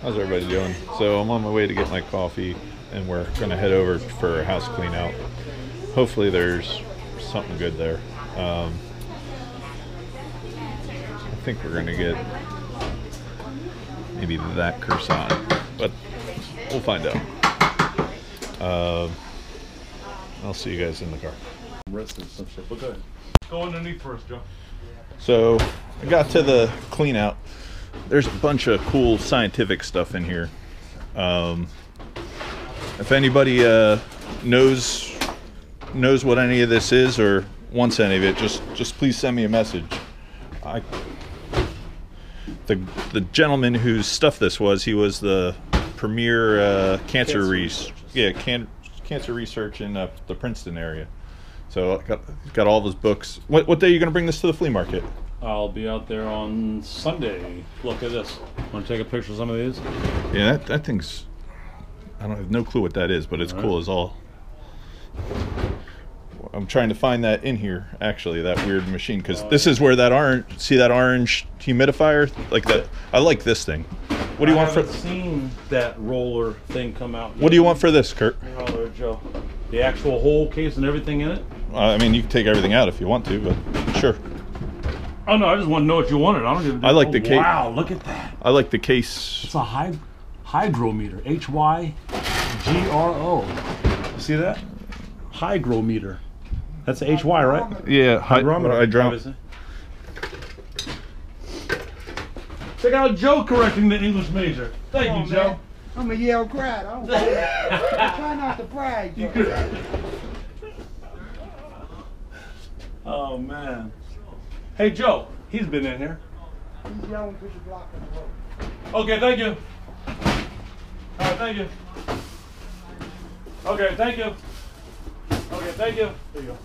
How's everybody doing? So I'm on my way to get my coffee, and we're gonna head over for a house clean out. Hopefully there's something good there. I think we're gonna get maybe that croissant, but we'll find out. I'll see you guys in the car. Go underneath first, Joe. So I got to the clean out. There's a bunch of cool scientific stuff in here. If anybody knows what any of this is or wants any of it, just please send me a message. The gentleman whose stuff this was, he was the premier cancer research in the Princeton area. So got all of his books. What day are you going to bring this to the flea market? I'll be out there on Sunday. Look at this. Want to take a picture of some of these? Yeah, that thing's... I have no clue what that is, but it's cool as all. I'm trying to find that in here, actually, that weird machine, because this is where that orange... See that orange humidifier? Like that. I like this thing. What do you want for... I haven't seen that roller thing come out. What do you want for this, Kurt? Roller, Joe. The actual whole case and everything in it? I mean, you can take everything out if you want to, but sure. Oh no, I just want to know what you wanted. I don't give a damn. I like the case. Wow, look at that. I like the case. It's a hygrometer. H-Y-G-R-O. See that? Hygrometer. That's H-Y, right? Yeah, hygrometer. Hydrometer. Check out Joe correcting the English major. Thank you, Joe. Man. I'm a Yale grad. I try not to brag, Joe. Oh man. Hey Joe, he's been in here. He's yelling push a block on the road. Okay, thank you. All right, thank you. Okay, thank you. Okay, thank you. There you go.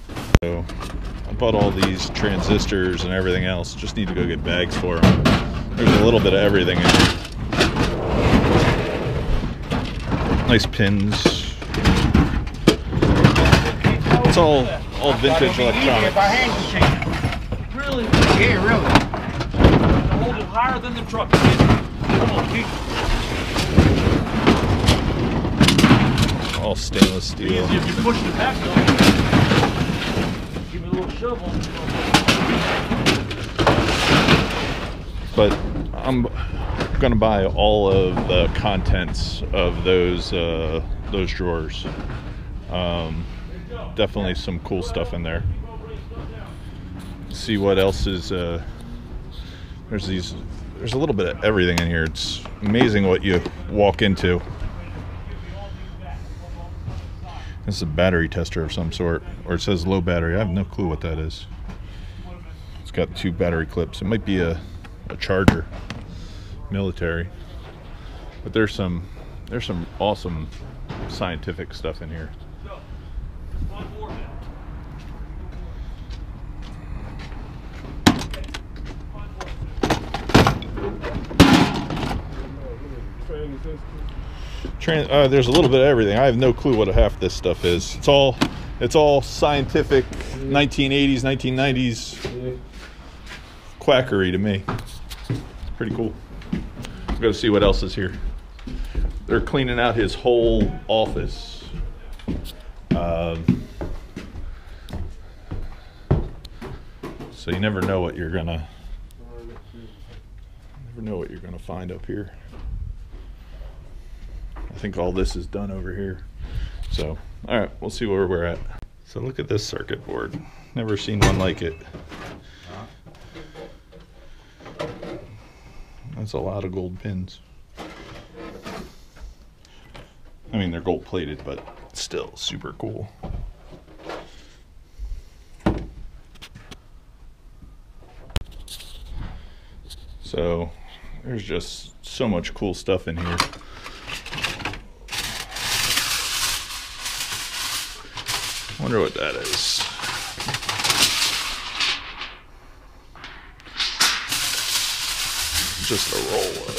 So I bought all these transistors and everything else. Just need to go get bags for them. There's a little bit of everything in here. Nice pins. It's all vintage electronics. Really? Yeah, really. Hold it higher than the truck. Come on, keep. All stainless steel. Easy if you push it back though. Give me a little shovel. But I'm gonna buy all of the contents of those drawers. Definitely some cool stuff in there. See what else is there's a little bit of everything in here. It's amazing what you walk into. This is a battery tester of some sort, or it says low battery. I have no clue what that is. It's got 2 battery clips. It might be a charger, military. But there's some awesome scientific stuff in here. There's a little bit of everything. I have no clue what half this stuff is. It's all scientific 1980s, 1990s quackery to me. It's pretty cool. We've got to see what else is here. They're cleaning out his whole office. So you never know what you're gonna find up here. I think all this is done over here. So, all right, we'll see where we're at. So look at this circuit board. Never seen one like it. That's a lot of gold pins. I mean, they're gold plated, but still super cool. So there's just so much cool stuff in here. Wonder what that is. Just a roll of.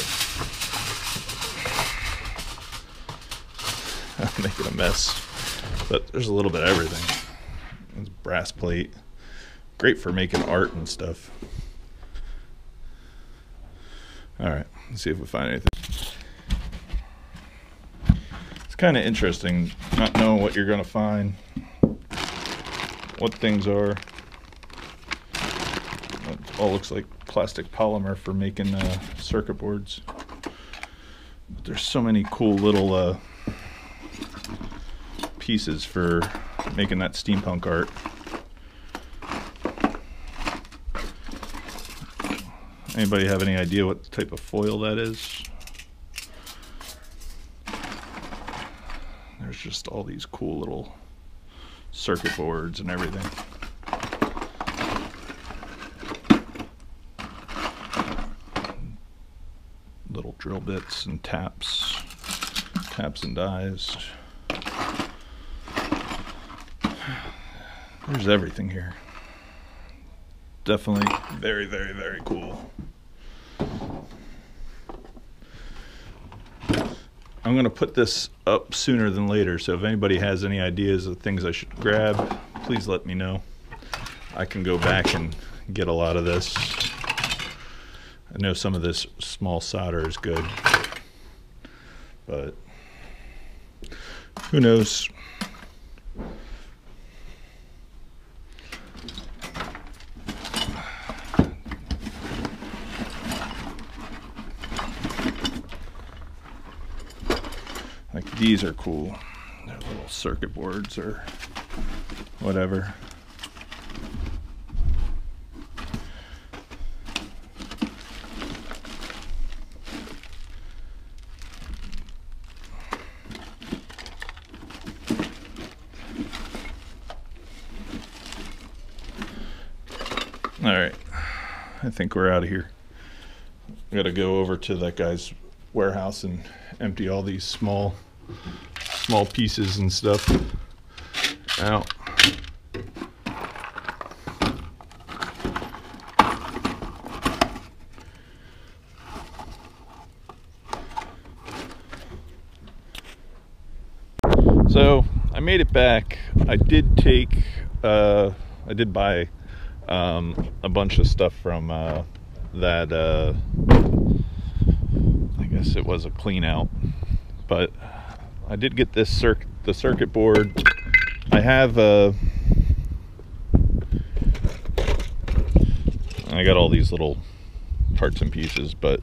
I'm making a mess, but there's a little bit of everything. It's brass plate, great for making art and stuff. All right, Let's see if we find anything. It's kind of interesting not knowing what you're going to find, what things are. It all looks like plastic polymer for making circuit boards. But there's so many cool little pieces for making that steampunk art. Anybody have any idea what type of foil that is? There's just all these cool little circuit boards and everything. Little drill bits and taps and dies. There's everything here. Definitely very, very, very cool. I'm going to put this up sooner than later, so if anybody has any ideas of things I should grab, please let me know. I can go back and get a lot of this. I know some of this small solder is good, but who knows? Like these are cool. They're little circuit boards or whatever. All right, I think we're out of here. I gotta go over to that guy's warehouse and empty all these small pieces and stuff out. So I made it back. I did buy a bunch of stuff from that I guess it was a clean out, but I did get this the circuit board. I have I got all these little parts and pieces, but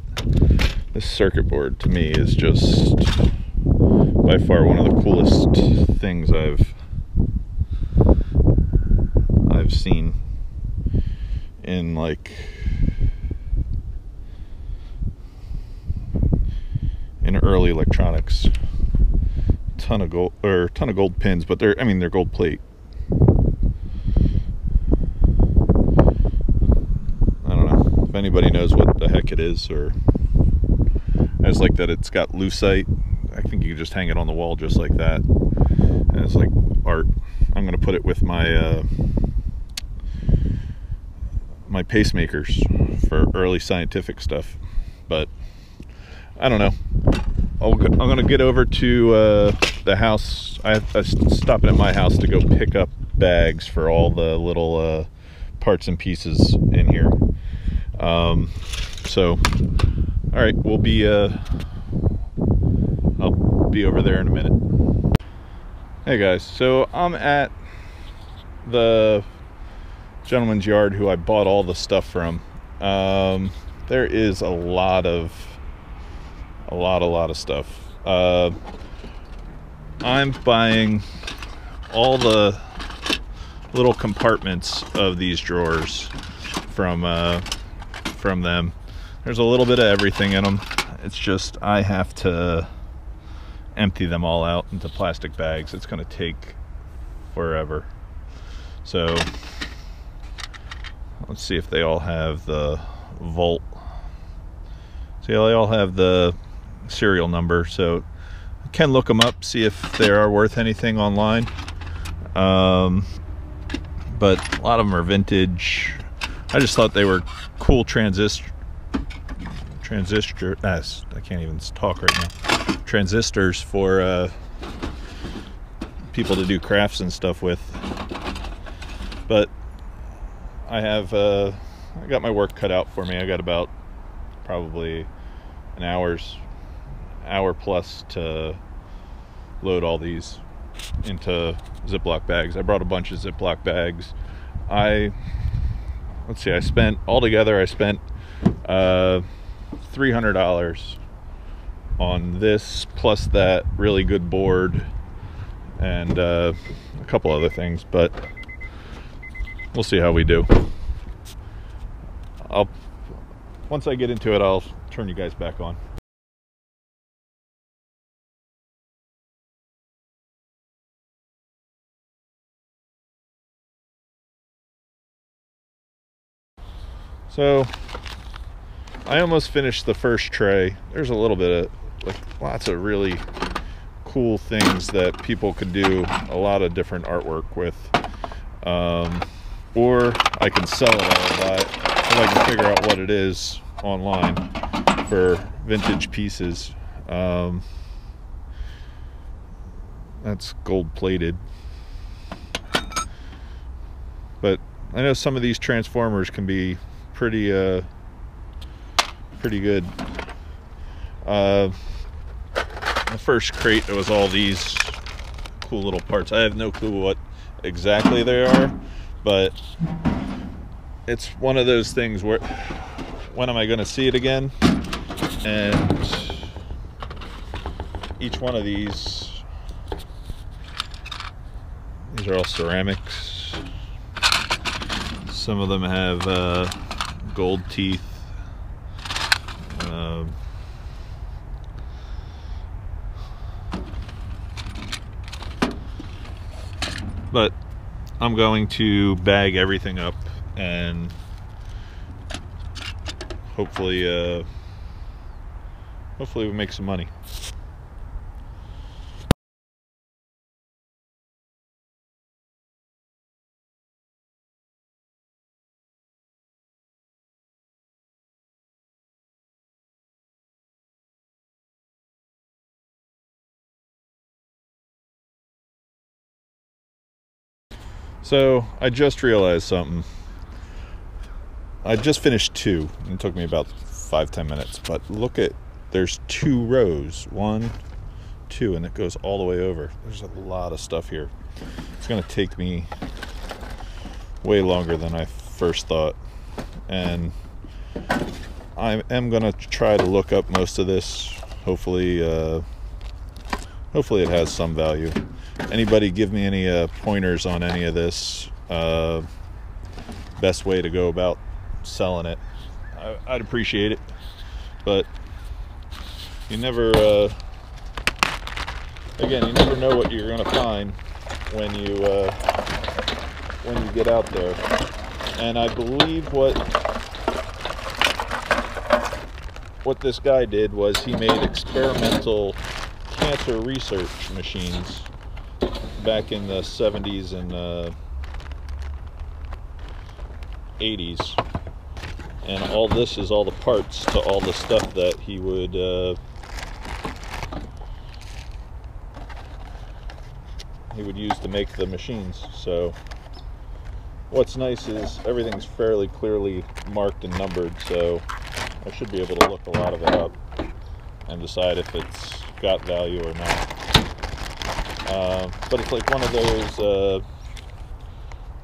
this circuit board to me is just by far one of the coolest things I've seen in like early electronics. Ton of gold pins, but they're gold plate. I don't know if anybody knows what the heck it is, or I just like that it's got lucite. I think you can just hang it on the wall just like that, and it's like art. I'm gonna put it with my my pacemakers for early scientific stuff, but I don't know. I'm gonna get over to the house. I'm stopping at my house to go pick up bags for all the little parts and pieces in here. So, all right, I'll be over there in a minute. Hey guys, so I'm at the gentleman's yard who I bought all the stuff from. There is a lot of stuff. I'm buying all the little compartments of these drawers from them. There's a little bit of everything in them. It's just I have to empty them all out into plastic bags. It's going to take forever. So let's see if they all have the volt. See, they all have the serial number, so I can look them up, see if they are worth anything online. But a lot of them are vintage. I just thought they were cool transistors. I can't even talk right now. Transistors for people to do crafts and stuff with. But I got my work cut out for me. I got about probably an hour plus to load all these into Ziploc bags. I brought a bunch of Ziploc bags. Let's see, I spent $300 on this, plus that really good board and a couple other things, but we'll see how we do. Once I get into it, I'll turn you guys back on. So I almost finished the first tray. There's a little bit of lots of really cool things that people could do a lot of different artwork with, or I can sell it all if I can figure out what it is online for vintage pieces. That's gold plated, but I know some of these transformers can be pretty good. The first crate, there was all these cool little parts. I have no clue what exactly they are, but it's one of those things where when am I going to see it again? And each one of these are all ceramics. Some of them have gold teeth. But I'm going to bag everything up and hopefully we make some money. So I just realized something. I just finished two. It took me about 5-10 minutes, but look at, there's 2 rows, 1, 2, and it goes all the way over. There's a lot of stuff here. It's going to take me way longer than I first thought, and I am going to try to look up most of this. Hopefully it has some value. Anybody give me any pointers on any of this? Best way to go about selling it? I'd appreciate it, but you never know what you're gonna find when you get out there. And I believe what this guy did was he made experimental cancer research machines back in the 70s and 80s, and all this is all the parts to all the stuff that he would use to make the machines. So what's nice is everything's fairly clearly marked and numbered, so I should be able to look a lot of it up and decide if it's got value or not. But it's like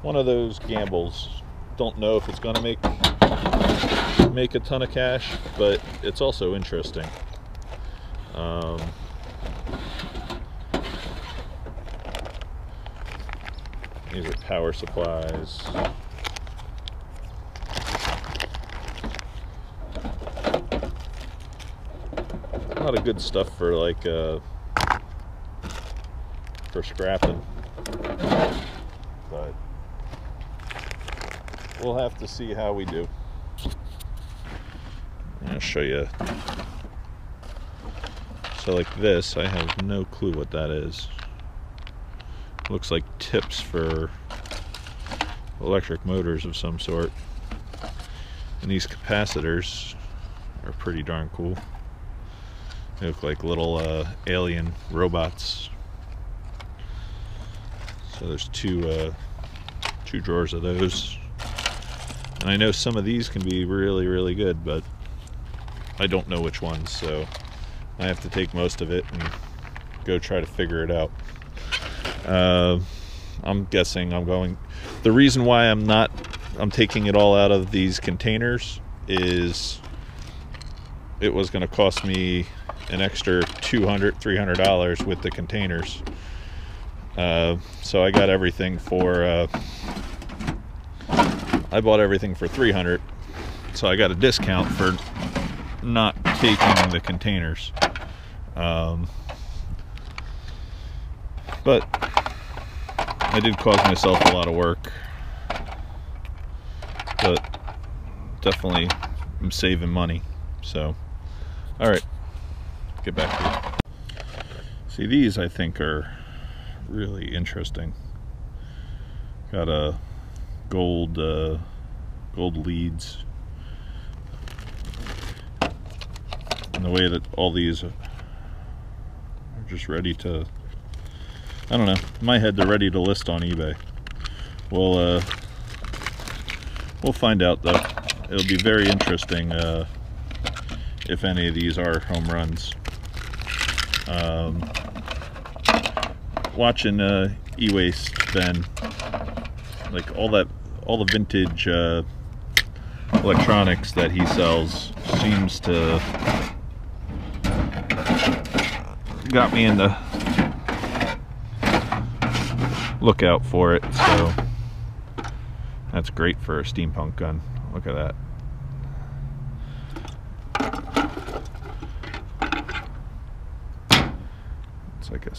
one of those gambles. Don't know if it's going to make a ton of cash, but it's also interesting. These are power supplies. A lot of good stuff for like for scrapping, but we'll have to see how we do. I'm gonna show you. So like this, I have no clue what that is. Looks like tips for electric motors of some sort. And these capacitors are pretty darn cool. They look like little alien robots. So there's two drawers of those. And I know some of these can be really, really good, but I don't know which ones, so I have to take most of it and go try to figure it out. I'm guessing the reason why I'm taking it all out of these containers is it was going to cost me an extra $200-300 with the containers. So I got everything for I bought everything for $300, so I got a discount for not taking the containers. But I did cause myself a lot of work, but definitely I'm saving money. So all right, get back to it. See, these I think are really interesting. Got a gold leads, and the way that all these are just ready to, I don't know, in my head they're ready to list on eBay. We'll find out though. It'll be very interesting if any of these are home runs. Watching e-waste Ben, like all the vintage electronics that he sells seems to got me in the lookout for it. So that's great for a steampunk gun. Look at that. It's like I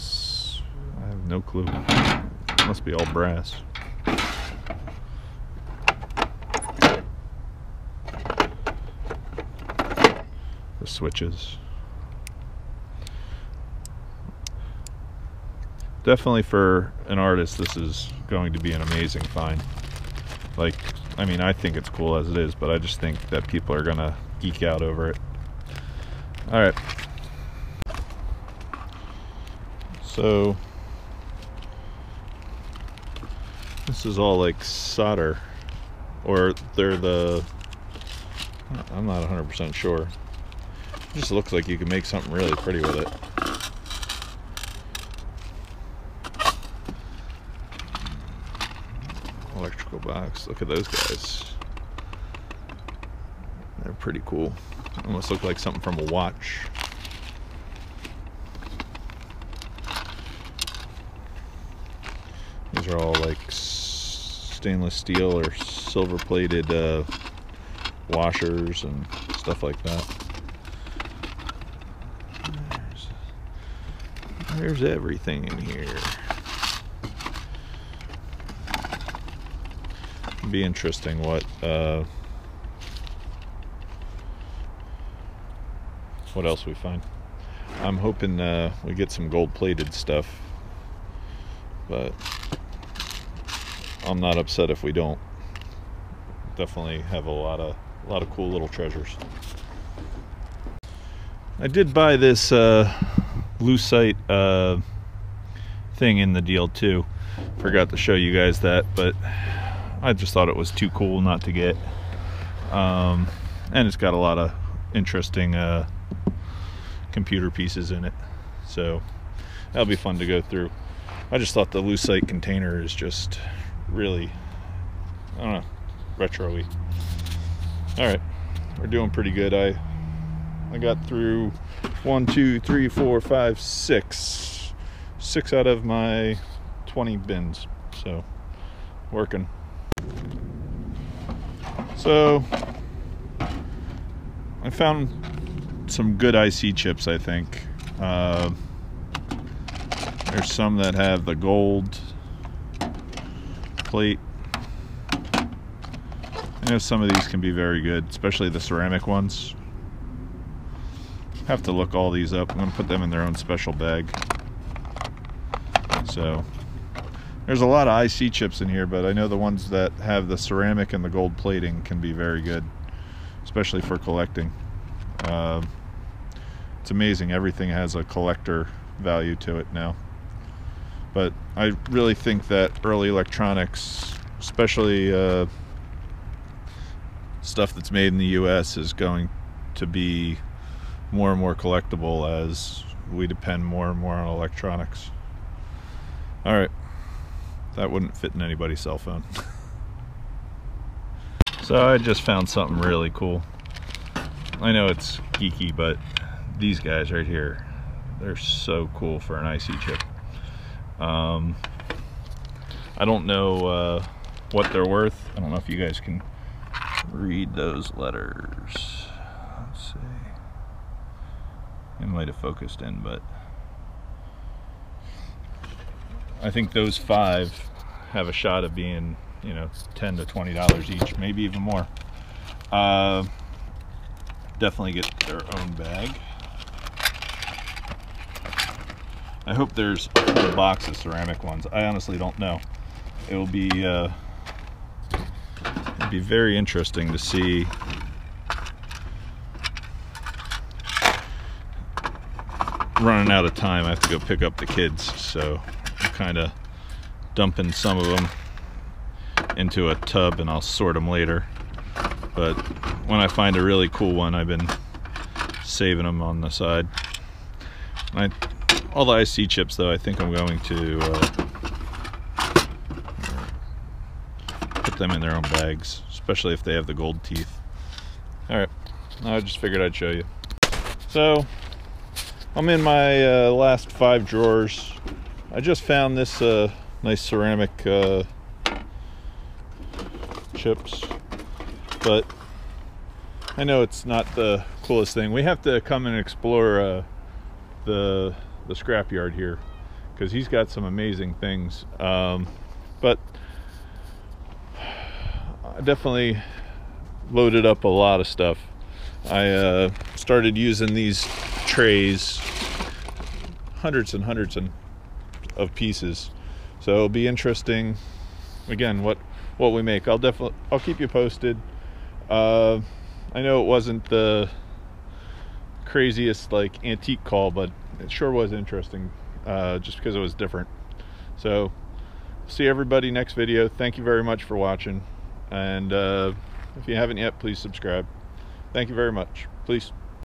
have no clue. It must be all brass. The switches. Definitely for an artist, this is going to be an amazing find. Like, I mean, I think it's cool as it is, but I just think that people are gonna geek out over it. All right. So this is all like solder, or they're the, I'm not 100% sure. It just looks like you can make something really pretty with it. Electrical box. Look at those guys. They're pretty cool. Almost look like something from a watch. These are all like stainless steel or silver plated washers and stuff like that. There's everything in here. It'll be interesting what else we find. I'm hoping we get some gold plated stuff, but I'm not upset if we don't. Definitely have a lot of cool little treasures. I did buy this lucite thing in the deal too. Forgot to show you guys that, but I just thought it was too cool not to get. And it's got a lot of interesting computer pieces in it, so that'll be fun to go through. I just thought the lucite container is just really, I don't know, retro-y. All right, we're doing pretty good. I got through 1, 2, 3, 4, 5, 6 out of my 20 bins, so working. So I found some good IC chips, I think. There's some that have the gold plate. I know some of these can be very good, especially the ceramic ones. Have to look all these up. I'm going to put them in their own special bag. So there's a lot of IC chips in here, but I know the ones that have the ceramic and the gold plating can be very good, especially for collecting. It's amazing, everything has a collector value to it now. But I really think that early electronics, especially stuff that's made in the US, is going to be more and more collectible as we depend more and more on electronics. All right, that wouldn't fit in anybody's cell phone. So I just found something really cool. I know it's geeky, but these guys right here, they're so cool for an IC chip. I don't know what they're worth. I don't know if you guys can read those letters. Let's see. It might have focused in, but I think those 5 have a shot of being, you know, $10 to $20 each, maybe even more. Definitely get their own bag. I hope there's a whole box of ceramic ones. I honestly don't know. It'll be very interesting to see running out of time. I have to go pick up the kids, so I'm kind of dumping some of them into a tub and I'll sort them later. But when I find a really cool one, I've been saving them on the side. All the IC chips, though, I think I'm going to put them in their own bags, especially if they have the gold teeth. All right, I just figured I'd show you. So I'm in my last 5 drawers. I just found this nice ceramic chips, but I know it's not the coolest thing. We have to come and explore the scrapyard here, because he's got some amazing things. But I definitely loaded up a lot of stuff. I started using these trays, hundreds and hundreds of pieces, so it'll be interesting again what we make. I'll keep you posted. I know it wasn't the craziest like antique call, but it sure was interesting, just because it was different. So see everybody next video. Thank you very much for watching, and if you haven't yet, please subscribe. Thank you very much. Please.